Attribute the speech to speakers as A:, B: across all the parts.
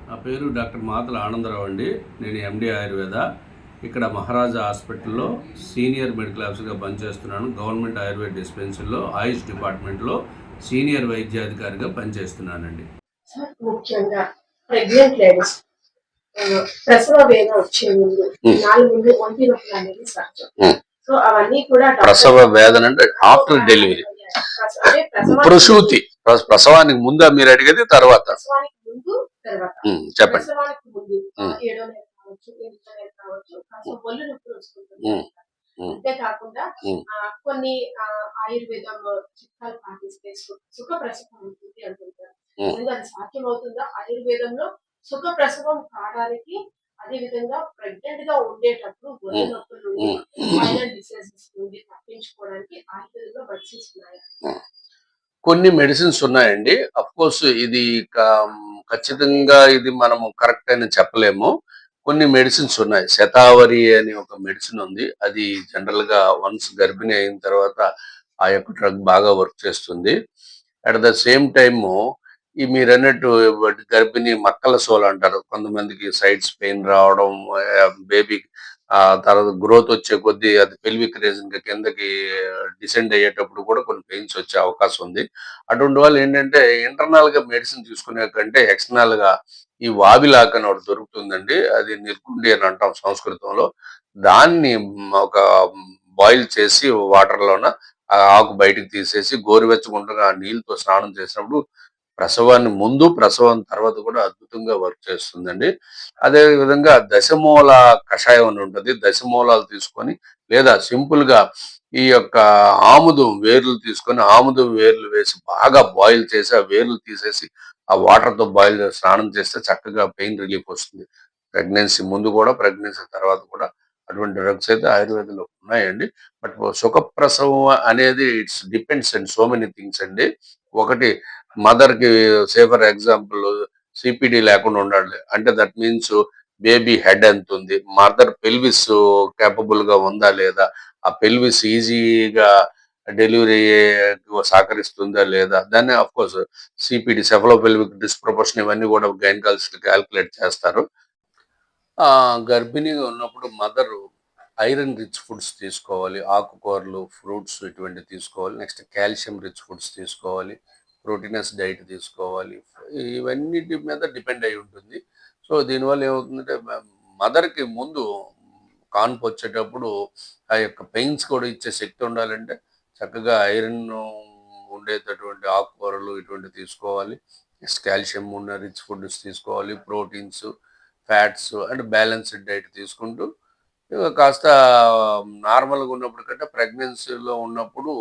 A: నా పేరు డాక్టర్ మాతల ఆనందరావు అండి. నేను ఎండి ఆయుర్వేద. ఇక్కడ మహారాజా హాస్పిటల్లో సీనియర్ మెడికల్ ఆఫీసర్గా పనిచేస్తున్నాను. గవర్నమెంట్ ఆయుర్వేద డిస్పెన్సరీలో ఆయుష్ డిపార్ట్మెంట్లో సీనియర్ వైద్యాధికారిగా పనిచేస్తున్నానండి.
B: ముఖ్యంగా ప్రెగ్నెంట్ లేడీస్ ప్రసవ వేదన వచ్చే ముందు 4 ముందు ఒంటి నొప్పులు అనేది సహజం. సో అవన్నీ కూడా
C: ప్రసవ వేదన అంటే ఆఫ్టర్ డెలివరీ, ప్రసూతి, ప్రసవానికి ముందు మీరు అడిగేది తర్వాత.
B: ప్రసవానికి ముందు తర్వాత
C: చెప్పండి.
B: ప్రసవానికి ముందు 7వ నెల కావచ్చు, 8వ నెల కావచ్చు, కాస్త ఒళ్ళు నొప్పులు వస్తుంటుంది. అంతేకాకుండా కొన్ని ఆయుర్వేదం చిట్కాలు పాటిస్తే సుఖ ప్రసవం ఉంటుంది అంటుంటారు. అది సాధ్యమవుతుందా ఆయుర్వేదంలో సుఖ ప్రసవం కావడానికి? అదే విధంగా ప్రెగ్నెంట్ గా ఉండేటప్పుడు ఒళ్ళు నొప్పుల నుండి, వైరల్ డిసీజెస్ నుండి తప్పించుకోవడానికి ఆయుర్వేదంలో మెడిసిన్స్ ఉన్నాయా?
C: కొన్ని మెడిసిన్స్ ఉన్నాయండి. అఫ్ కోర్స్ ఇది ఖచ్చితంగా ఇది మనము కరెక్ట్ అని చెప్పలేము. కొన్ని మెడిసిన్స్ ఉన్నాయి. శతావరి అని ఒక మెడిసిన్ ఉంది. అది జనరల్ గా వన్స్ గర్భిణి అయిన తర్వాత ఆ యొక్క డ్రగ్ బాగా వర్క్ చేస్తుంది. అట్ ద సేమ్ టైము ఈ మీరు అన్నట్టు గర్భిణి మక్కల సోల్ అంటారు. కొంతమందికి సైడ్స్ పెయిన్ రావడం, బేబీ తర్వాత గ్రోత్ వచ్చే కొద్దీ అది పెల్విక్ రీజన్ కిందకి డిసెండ్ అయ్యేటప్పుడు కూడా కొన్ని పెయిన్స్ వచ్చే అవకాశం ఉంది. అటువంటి వాళ్ళు ఏంటంటే ఇంటర్నల్ గా మెడిసిన్ తీసుకునే కంటే ఎక్స్టర్నల్ గా ఈ వావిలాక్ అని ఒకటి దొరుకుతుందండి. అది నిర్గుండి అని అంటాం సంస్కృతంలో. దాన్ని ఒక బాయిల్ చేసి వాటర్ లోన ఆ ఆకు బయటికి తీసేసి గోరువెచ్చగుండగా ఆ నీళ్ళతో స్నానం చేసినప్పుడు ప్రసవాన్ని ముందు, ప్రసవం తర్వాత కూడా అద్భుతంగా వర్క్ చేస్తుందండి. అదే విధంగా దశమూల కషాయం అని ఉంటుంది. దశమూలాలు తీసుకొని లేదా సింపుల్ గా ఈ యొక్క ఆముదం వేర్లు తీసుకొని ఆముదం వేర్లు వేసి బాగా బాయిల్ చేసి ఆ వేర్లు తీసేసి ఆ వాటర్ తో బాయిల్ స్నానం చేస్తే చక్కగా పెయిన్ రిలీఫ్ వస్తుంది. ప్రెగ్నెన్సీ ముందు కూడా, ప్రెగ్నెన్సీ తర్వాత కూడా అటువంటి డ్రగ్స్ అయితే ఆయుర్వేదంలో ఉన్నాయండి. బట్ సుఖప్రసవం అనేది it's depends and so many things అండి. ఒకటి మదర్ కి సే ఫర్ ఎగ్జాంపుల్ సిపిడి లేకుండా ఉండాలి అంటే దట్ మీన్స్ బేబీ హెడ్ ఎంత ఉంది, మదర్ పెల్విస్ కేపబుల్ గా ఉందా లేదా, ఆ పెల్విస్ ఈజీగా డెలివరీ సహకరిస్తుందా లేదా, దాన్ని ఆఫ్ కోర్స్ సిపిడి సెఫలోపెల్విక్ డిస్ప్రపోర్షన్ ఇవన్నీ కూడా గైనకాలజిస్ట్ క్యాల్కులేట్ చేస్తారు. గర్భిణిగా ఉన్నప్పుడు మదరు ఐరన్ రిచ్ ఫుడ్స్ తీసుకోవాలి, ఆకుకూరలు, ఫ్రూట్స్ ఇటువంటివి తీసుకోవాలి. నెక్స్ట్ కాల్షియం రిచ్ ఫుడ్స్ తీసుకోవాలి, ప్రోటీనస్ డైట్ తీసుకోవాలి. ఇవన్నిటి మీద డిపెండ్ అయి ఉంటుంది. సో దీనివల్ల ఏమవుతుందంటే మదర్కి ముందు కాన్పు వచ్చేటప్పుడు ఆ యొక్క పెయిన్స్ కూడా ఇచ్చే శక్తి ఉండాలంటే చక్కగా ఐరన్ ఉండేటటువంటి ఆకుకూరలు ఇటువంటి తీసుకోవాలి. నెక్స్ట్ కాల్షియం ఉన్న రిచ్ ఫుడ్స్ తీసుకోవాలి, proteins, fats and balanced diet తీసుకుంటూ కాస్త నార్మల్గా ఉన్నప్పుడు కంటే ప్రెగ్నెన్సీలో ఉన్నప్పుడు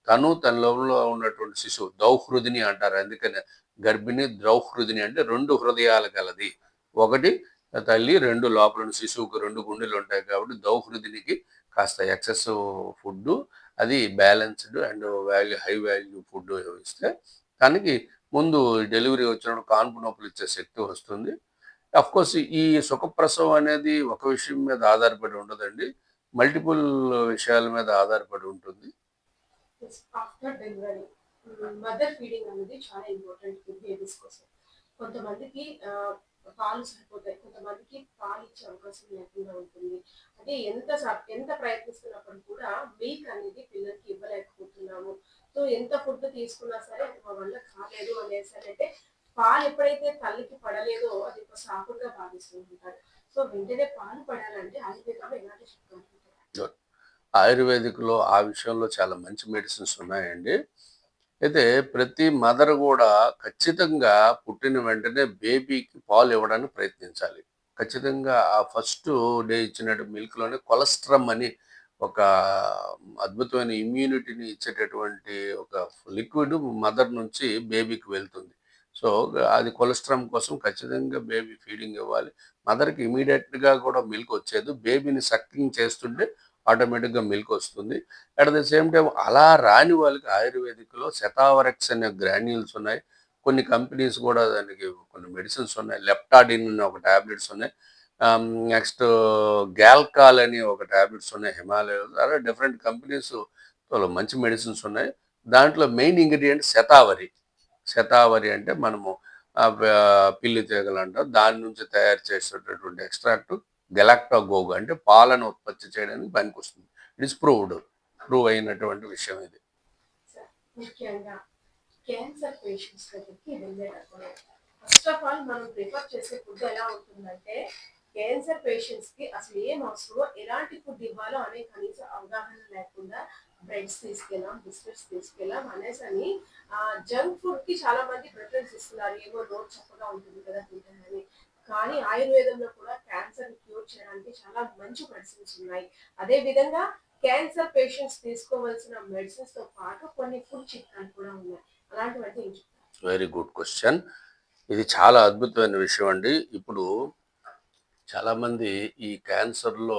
C: తన లోపల ఉన్నటువంటి శిశువు దౌహృదిని అంటారు. అందుకనే గర్భిణి ద్రౌహృదిని అంటే 2 హృదయాలు కలది. ఒకటి తల్లి, 2 లోపల శిశువుకు 2 గుండెలు ఉంటాయి కాబట్టి దౌహృదినికి కాస్త ఎక్సెస్ ఫుడ్, అది balanced and high value food ఇస్తే తనకి ముందు డెలివరీ వచ్చినప్పుడు కాన్పు నొప్పులు ఇచ్చే శక్తి వస్తుంది. అఫ్ కోర్స్ ఈ సుఖప్రసవం అనేది ఒక విషయం మీద ఆధారపడి ఉండదండి, మల్టిపుల్ విషయాల మీద ఆధారపడి ఉంటుంది.
B: ఆఫ్టర్ డెలివరీ మదర్ ఫీడింగ్ అనేది చాలా ఇంపార్టెంట్ బేబీస్ కోసం. కొంతమందికి పాలు సరిపోతాయి, కొంతమందికి పాలు ఇచ్చే అవకాశం లేకుండా ఉంటుంది. అంటే ఎంత ప్రయత్నిస్తున్నప్పుడు కూడా మిల్క్ అనేది పిల్లలకి ఇవ్వలేకపోతున్నాము. సో ఎంత ఫుడ్ తీసుకున్నా సరే అది మా వల్ల కాలేదు అనేసి అంటే పాలు ఎప్పుడైతే తల్లికి పడలేదో అది ఒక శాపంగా భావిస్తూ ఉంటారు. సో వెంటనే పాలు పడాలంటే ఆయుర్వేదంలో ఎలాంటి చిట్కాలు ఉంటాయి?
C: ఆయుర్వేదిక్లో ఆ విషయంలో చాలా మంచి మెడిసిన్స్ ఉన్నాయండి. అయితే ప్రతి మదర్ కూడా ఖచ్చితంగా పుట్టిన వెంటనే బేబీకి పాలు ఇవ్వడానికి ప్రయత్నించాలి. ఖచ్చితంగా ఆ ఫస్ట్ డే ఇచ్చిన మిల్క్లోనే కొలెస్ట్రమ్ అని ఒక అద్భుతమైన ఇమ్యూనిటీని ఇచ్చేటటువంటి ఒక లిక్విడ్ మదర్ నుంచి బేబీకి వెళ్తుంది. సో అది కొలెస్ట్రామ్ కోసం ఖచ్చితంగా బేబీ ఫీడింగ్ ఇవ్వాలి. మదర్కి ఇమీడియట్గా కూడా మిల్క్ వచ్చేది, బేబీని సక్కింగ్ చేస్తుంటే ఆటోమేటిక్గా మిల్క్ వస్తుంది. అట్ ద సేమ్ టైం అలా రాని వాళ్ళకి ఆయుర్వేదిక్లో శతావరెక్స్ అనే గ్రాన్యూల్స్ ఉన్నాయి. కొన్ని కంపెనీస్ కూడా దానికి కొన్ని మెడిసిన్స్ ఉన్నాయి. లెప్టాడిన్ అనే ఒక టాబ్లెట్స్ ఉన్నాయి. నెక్స్ట్ గ్యాల్కాల్ అని ఒక టాబ్లెట్స్ ఉన్నాయి. హిమాలయ అలా డిఫరెంట్ కంపెనీస్ మంచి మెడిసిన్స్ ఉన్నాయి. దాంట్లో మెయిన్ ఇంగ్రీడియంట్ శతావరి. శతావరి అంటే మనము పిల్లి తీగలు అంటారు. దాని నుంచి తయారు చేసేటటువంటి ఎక్స్ట్రాక్ట్ గెలాక్టోగోగ్ అంటే పాలను ఉత్పత్తి చేయడానికి పనికొస్తుంది. ఇట్ ఇస్ ప్రూవ్ అయినటువంటి విషయం ఇది.
B: సార్, ముఖ్యంగా క్యాన్సర్ పేషెంట్స్ దగ్గరికి వెళ్ళేటప్పుడు ఫస్ట్ ఆఫ్ ఆల్ మనం ప్రిఫర్ చేసే ఫుడ్ ఎలా ఉంటుందంటే, క్యాన్సర్ పేషెంట్స్ కి అసలు ఏం అవసరమో ఎలాంటి ఫుడ్ ఇవ్వాలో అనే కనీస అవగాహన లేకుండా బ్రెడ్స్ తీసుకెళ్ళాం, బిస్కెట్స్ తీసుకెళ్ళాం అనేసి అని జంక్ ఫుడ్ కి చాలా మంది ప్రిఫరెన్స్ ఇస్తున్నారు. ఏమో నోట్ చప్పగా ఉంటుంది కదా తింటానని. కానీ ఆయుర్వేదంలో కూడా క్యాన్సర్ క్యూర్ చేయడానికి చాలా మంచి మెడిసిన్స్ ఉన్నాయి. అదే విధంగా క్యాన్సర్ పేషెంట్స్ తీసుకోవాల్సిన మెడిసిన్స్ తో పాటు కొన్ని ఫుడ్ చిట్కాలు కూడా ఉన్నాయి. అలాంటివన్నీ ఏం చెప్తారు?
C: Very good question. ఇది చాలా అద్భుతమైన విషయం అండి. ఇప్పుడు చాలామంది ఈ క్యాన్సర్లో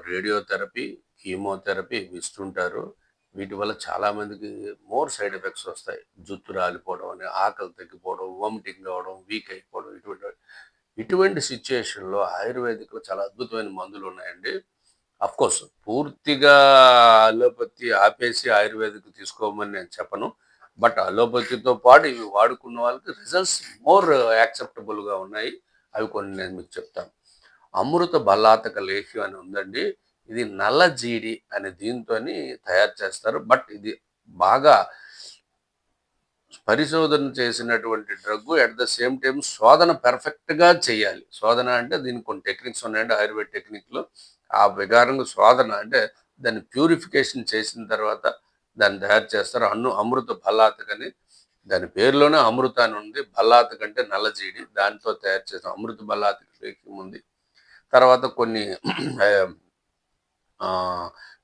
C: రేడియోథెరపీ, కీమోథెరపీ ఇస్తుంటారు. వీటి వల్ల చాలామందికి మోర్ సైడ్ ఎఫెక్ట్స్ వస్తాయి. జుట్టు రాలిపోవడం అని, ఆకలి తగ్గిపోవడం, వామిటింగ్ అవ్వడం, వీక్ అయిపోవడం, ఇటువంటి సిచ్యుయేషన్లో ఆయుర్వేదిక్లో చాలా అద్భుతమైన మందులు ఉన్నాయండి. కోర్స్ పూర్తిగా అలోపతి ఆపేసి ఆయుర్వేదిక్ తీసుకోమని నేను చెప్పను. బట్ అలోపతితో పాటు ఇవి వాడుకున్న వాళ్ళకి రిజల్ట్స్ మోర్ యాక్సెప్టబుల్గా ఉన్నాయి. అవి కొన్ని నేను మీకు చెప్తాను. అమృత బల్లాతక లేహ్యం అని ఉందండి. ఇది నల్ల జీడి అనే దీంతో తయారు చేస్తారు. బట్ ఇది బాగా పరిశోధన చేసినటువంటి drug. At the same time శోధన పర్ఫెక్ట్గా చేయాలి. శోధన అంటే దీనికి కొన్ని టెక్నిక్స్ ఉన్నాయండి ఆయుర్వేద టెక్నిక్లో. ఆ ప్రకారంగా శోధన అంటే దాన్ని ప్యూరిఫికేషన్ చేసిన తర్వాత దాన్ని తయారు చేస్తారు. అమృత బల్లాతకని దాని పేరులోనే అమృత అని ఉంది. బల్లాతక అంటే నల్లజీడి, దాంతో తయారు చేసిన అమృత బల్లాతక లేఖ్యం ఉంది. తర్వాత కొన్ని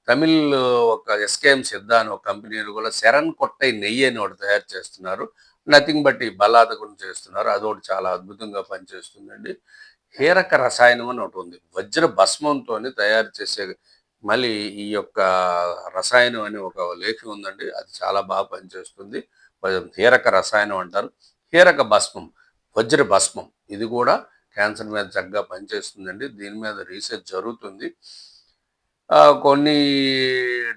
C: తమిళ్ ఒక ఎస్కేఎం సిద్ధ అని ఒక కంపెనీలు కూడా శరణ్ కొట్టై నెయ్యి అని ఒకటి తయారు చేస్తున్నారు. నథింగ్ బట్ ఈ బల్లాతకం చేస్తున్నారు. అదొకటి చాలా అద్భుతంగా పనిచేస్తుందండి. హీరక రసాయనం అని ఒకటి ఉంది. వజ్ర భస్మంతో తయారు చేసే మళ్ళీ ఈ యొక్క రసాయనం అని ఒక లేఖం ఉందండి. అది చాలా బాగా పనిచేస్తుంది. హీరక రసాయనం అంటారు. హీరక భస్మం, వజ్ర భస్మం, ఇది కూడా క్యాన్సర్ మీద చక్కగా పనిచేస్తుందండి. దీని మీద రీసెర్చ్ జరుగుతుంది. కొన్ని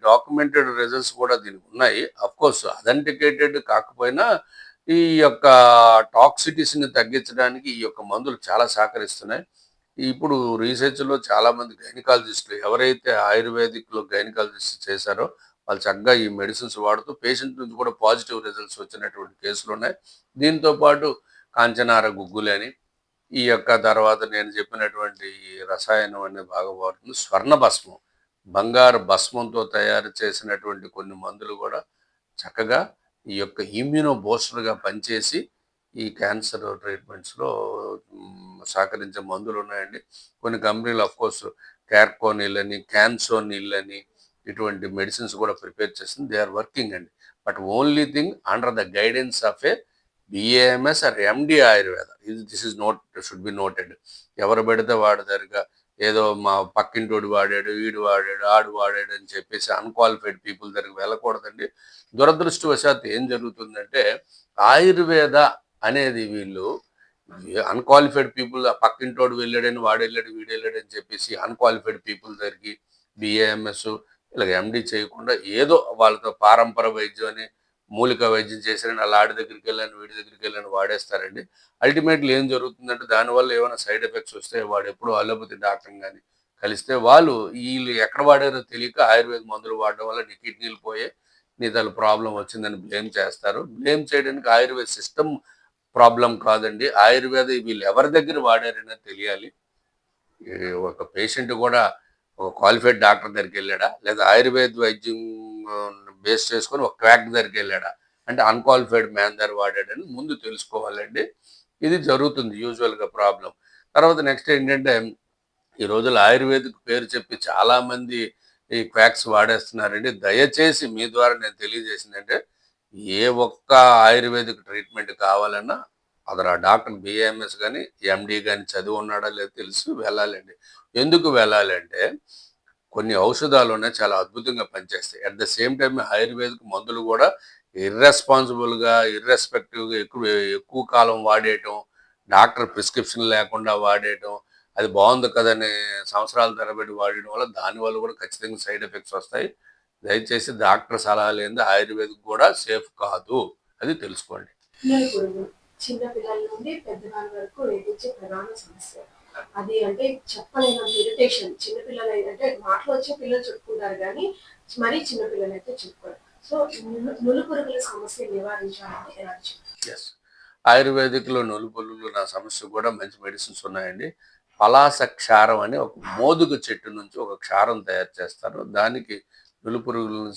C: డాక్యుమెంటెడ్ రిజల్ట్స్ కూడా దీనికి ఉన్నాయి. కోర్స్ అథెంటికేటెడ్ కాకపోయినా ఈ యొక్క టాక్సిటీస్ని తగ్గించడానికి ఈ యొక్క మందులు చాలా సహకరిస్తున్నాయి. ఇప్పుడు రీసెర్చ్లో చాలామంది గైనకాలజిస్టులు ఎవరైతే ఆయుర్వేదిక్లో గైనకాలజిస్ట్ చేశారో వాళ్ళు చక్కగా ఈ మెడిసిన్స్ వాడుతూ పేషెంట్ నుంచి కూడా పాజిటివ్ రిజల్ట్స్ వచ్చినటువంటి కేసులు ఉన్నాయి. దీంతో పాటు కాంచనార గుగ్గులని, ఈ యొక్క తర్వాత నేను చెప్పినటువంటి రసాయనం అనేది బాగా వాడుతుంది. స్వర్ణ భస్మం, బంగారు భస్మంతో తయారు చేసినటువంటి కొన్ని మందులు కూడా చక్కగా ఈ యొక్క ఇమ్యూనో బూస్టర్గా పనిచేసి ఈ క్యాన్సర్ ట్రీట్మెంట్స్లో సహకరించే మందులు ఉన్నాయండి. కొన్ని కంపెనీలు కోర్స్ క్యార్కోనిల్ అని, క్యాన్సోనిల్ అని ఇటువంటి మెడిసిన్స్ కూడా ప్రిపేర్ చేసింది. దే ఆర్ వర్కింగ్ అండి. But only thing under the guidance of a BAMS or MD Ayurveda. This is should be noted. ఎవరు పెడితే వాడతారుగా ఏదో మా పక్కింటోడు వాడాడు, వీడు వాడాడు, ఆడు వాడాడు అని చెప్పేసి అన్క్వాలిఫైడ్ పీపుల్ దగ్గరికి వెళ్ళకూడదండి. దురదృష్టవశాత్తు ఏం జరుగుతుందంటే ఆయుర్వేద అనేది వీళ్ళు అన్క్వాలిఫైడ్ పీపుల్, ఆ పక్కింటోడు వెళ్ళాడని వాడు వెళ్ళాడు, వీడు వెళ్ళాడు అని చెప్పేసి అన్క్వాలిఫైడ్ పీపుల్ దగ్గరికి బిఏఎంఎస్ ఇలా ఎండి చేయకుండా ఏదో వాళ్ళతో పారంపర వైద్యం అని మూలిక వైద్యం చేశారని వాళ్ళ ఆడి దగ్గరికి వెళ్ళాను, వీడి దగ్గరికి వెళ్ళాను వాడేస్తారండి. అల్టిమేట్లీ ఏం జరుగుతుందంటే దానివల్ల ఏమైనా సైడ్ ఎఫెక్ట్స్ వస్తే వాడు ఎప్పుడు అలోపతి డాక్టర్ కానీ కలిస్తే వీళ్ళు ఎక్కడ వాడారో తెలియక ఆయుర్వేద మందులు వాడడం వల్ల నీ కిడ్నీలు పోయే నీ తల ప్రాబ్లం వచ్చిందని బ్లేమ్ చేస్తారు. బ్లేమ్ చేయడానికి ఆయుర్వేద సిస్టమ్ ప్రాబ్లం కాదండి. ఆయుర్వేద వీళ్ళు ఎవరి దగ్గర వాడారనే తెలియాలి. ఒక పేషెంట్ కూడా ఒక క్వాలిఫైడ్ డాక్టర్ దగ్గరికి వెళ్ళాడా, లేదా ఆయుర్వేద వైద్యం బేస్ చేసుకొని ఒక క్వాక్ దగ్గరికి వెళ్ళాడా అంటే అన్క్వాలిఫైడ్ మ్యాన్ దగ్గర వాడాడని ముందు తెలుసుకోవాలండి. ఇది జరుగుతుంది యూజువల్గా ప్రాబ్లం. తర్వాత నెక్స్ట్ ఏంటంటే ఈ రోజుల్లో ఆయుర్వేదిక్ పేరు చెప్పి చాలామంది ఈ క్వాక్స్ వాడేస్తున్నారండి. దయచేసి మీ ద్వారా నేను తెలియజేసిందంటే ఏ ఒక్క ఆయుర్వేదిక్ ట్రీట్మెంట్ కావాలన్నా అతను ఆ డాక్టర్ బిఏఎంఎస్ కానీ ఎండి కానీ చదివి ఉన్నాడా లేదో తెలిసి వెళ్ళాలండి. ఎందుకు వెళ్ళాలంటే కొన్ని ఔషధాలు ఉన్నాయి చాలా అద్భుతంగా పనిచేస్తాయి. At the same time ayurvedic మందులు కూడా ఇర్రెస్పాన్సిబుల్గా ఇర్రెస్పెక్టివ్గా ఎక్కువ కాలం వాడేయటం, డాక్టర్ ప్రిస్క్రిప్షన్ లేకుండా వాడేయటం, అది బాగుంది కదని సంవత్సరాల తరబడి వాడడం వల్ల దానివల్ల కూడా ఖచ్చితంగా సైడ్ ఎఫెక్ట్స్ వస్తాయి. దయచేసి డాక్టర్ సలహా లేనిది ఆయుర్వేదిక్ కూడా సేఫ్ కాదు, అది తెలుసుకోండి.
B: చిన్న పిల్లల నుండి పెద్దవాళ్ళ వరకు వేధించే ప్రధాన సమస్య. అది అంటే చెప్పలేనంత ఇరిటేషన్. చిన్న పిల్లలు అంటే మాటలు వచ్చే పిల్లలు చెప్పుకుంటారు కానీ మరీ చిన్న పిల్లలు అయితే చెప్పుకోరు. సో నులు పురుగుల సమస్య నివారించాలంటే ఎలా చెప్తారు?
C: ఎస్. ఆయుర్వేదిక్‌లో నులుపులుగు నా సమస్య కూడా మంచి మెడిసిన్స్ ఉన్నాయండి. పలాస క్షారం అని ఒక మోదుగ చెట్టు నుంచి ఒక క్షారం తయారు చేస్తారు. దానికి నులుపురుగులను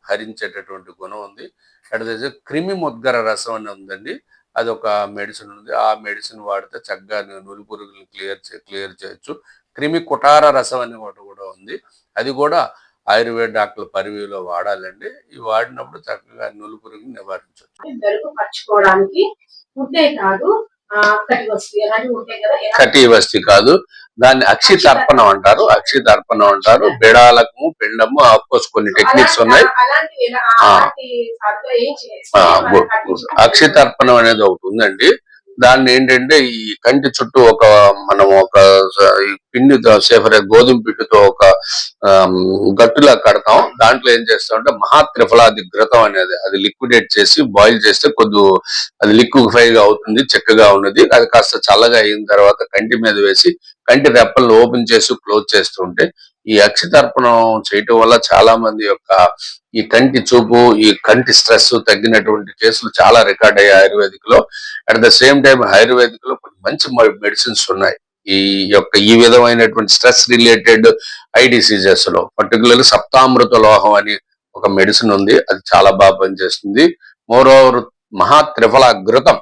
C: హరించేటటువంటి గుణం ఉంది. అట్ ద సేమ్ క్రిమి ముద్గర రసం అని ఉందండి. అదొక మెడిసిన్ ఉంది. ఆ మెడిసిన్ వాడితే చక్కగా నులుపురుగులను క్లియర్ చేయొచ్చు. క్రిమి కుటార రసం అని ఒకటి కూడా ఉంది. అది కూడా ఆయుర్వేద డాక్టర్ల పరివిలో వాడాలండి. ఇవి వాడినప్పుడు చక్కగా నులుపురుగుని నివారించవచ్చు.
B: మెరుగుపరచుకోవడానికి ఫుడ్డే కాదు, కటి వస్తువు ఎలాంటివి ఉంటాయి కదా,
C: కటి వస్తి కాదు, దాన్ని అక్షితర్పణం అంటారు. అక్షితర్పణం అంటారు. బిడాలకము, పిండము, ఆఫ్కోర్స్ కొన్ని టెక్నిక్స్ ఉన్నాయి.
B: అలాంటివి
C: ఆ,
B: ఏం చేయాలి?
C: అక్షితర్పణం అనేది ఒకటి ఉందండి. దాన్ని ఏంటంటే ఈ కంటి చుట్టూ మనం ఈ పిండితో గోధుమ పిండితో ఒక గట్టులా కడతాం. దాంట్లో ఏం చేస్తామంటే మహాత్రిఫలాది ఘృతం అనేది అది లిక్విడేట్ చేసి బాయిల్ చేస్తే అది లిక్విఫై గా అవుతుంది, చెక్కగా ఉన్నది. అది కాస్త చల్లగా అయిన తర్వాత కంటి మీద వేసి కంటి రెప్పలను ఓపెన్ చేసి క్లోజ్ చేస్తూ ఉంటే ఈ అక్షితర్పణం చేయటం వల్ల చాలా మంది యొక్క ఈ కంటి చూపు, ఈ కంటి స్ట్రెస్ తగ్గినటువంటి కేసులు చాలా రికార్డ్ అయ్యాయి ఆయుర్వేదిక్ లో. At the same time ayurvedic లో కొన్ని మంచి మెడిసిన్స్ ఉన్నాయి. ఈ విధమైనటువంటి స్ట్రెస్ రిలేటెడ్ ఐ డిసీజెస్ లో పర్టికులర్లీ సప్తామృత లోహం అని ఒక మెడిసిన్ ఉంది. అది చాలా బాగా పనిచేస్తుంది. మోర్ ఓవర్ మహాత్రిఫల ఘృతం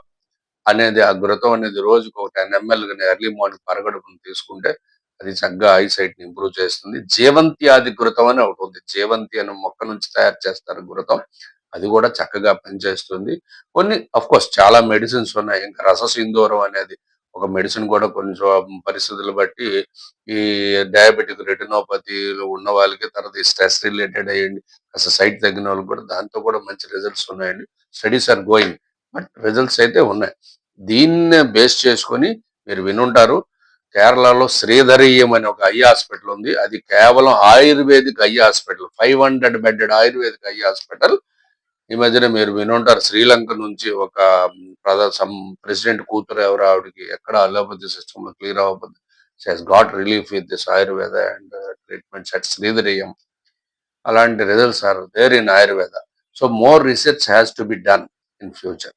C: అనేది, ఆ ఘృతం అనేది రోజుకు ఒక 10 ml ఎర్లీ మార్నింగ్ పరగడుపును తీసుకుంటే అది చక్కగా ఐ సైట్ ని ఇంప్రూవ్ చేస్తుంది. జీవంతి ఆది ఘృతం అని ఒకటి ఉంది. జీవంతి అనే మొక్క నుంచి తయారు చేస్తారు ఘృతం. అది కూడా చక్కగా పనిచేస్తుంది. కొన్ని అఫ్ కోర్స్ చాలా మెడిసిన్స్ ఉన్నాయి. ఇంకా రససింధూరం అనేది ఒక మెడిసిన్ కూడా కొన్ని పరిస్థితులు బట్టి ఈ డయాబెటిక్ రెటినోపతిలో ఉన్న వాళ్ళకి, తర్వాత ఈ స్ట్రెస్ రిలేటెడ్ అయ్యండి అసలు సైట్ తగ్గిన వాళ్ళకి కూడా దాంతో కూడా మంచి రిజల్ట్స్ ఉన్నాయండి. Studies are going, but results అయితే ఉన్నాయి. దీన్ని బేస్ చేసుకొని మీరు వినుంటారు, కేరళలో శ్రీధరీయం అనే ఒక ఐ హాస్పిటల్ ఉంది. అది కేవలం ayurvedic eye hospital, 500 bedded ayurvedic eye hospital. ఈ మధ్యన మీరు వినుంటారు, శ్రీలంక నుంచి ఒక ప్రెసిడెంట్ కూతురు ఎవరు, ఆవిడకి ఎక్కడ అలోపతి సిస్టమ్ లో క్లియర్ అవ్వకపోతే she has got relief with this Ayurveda and treatments at Sreedhareeyam. అలాంటి results are there in Ayurveda. So more research has to be done in future.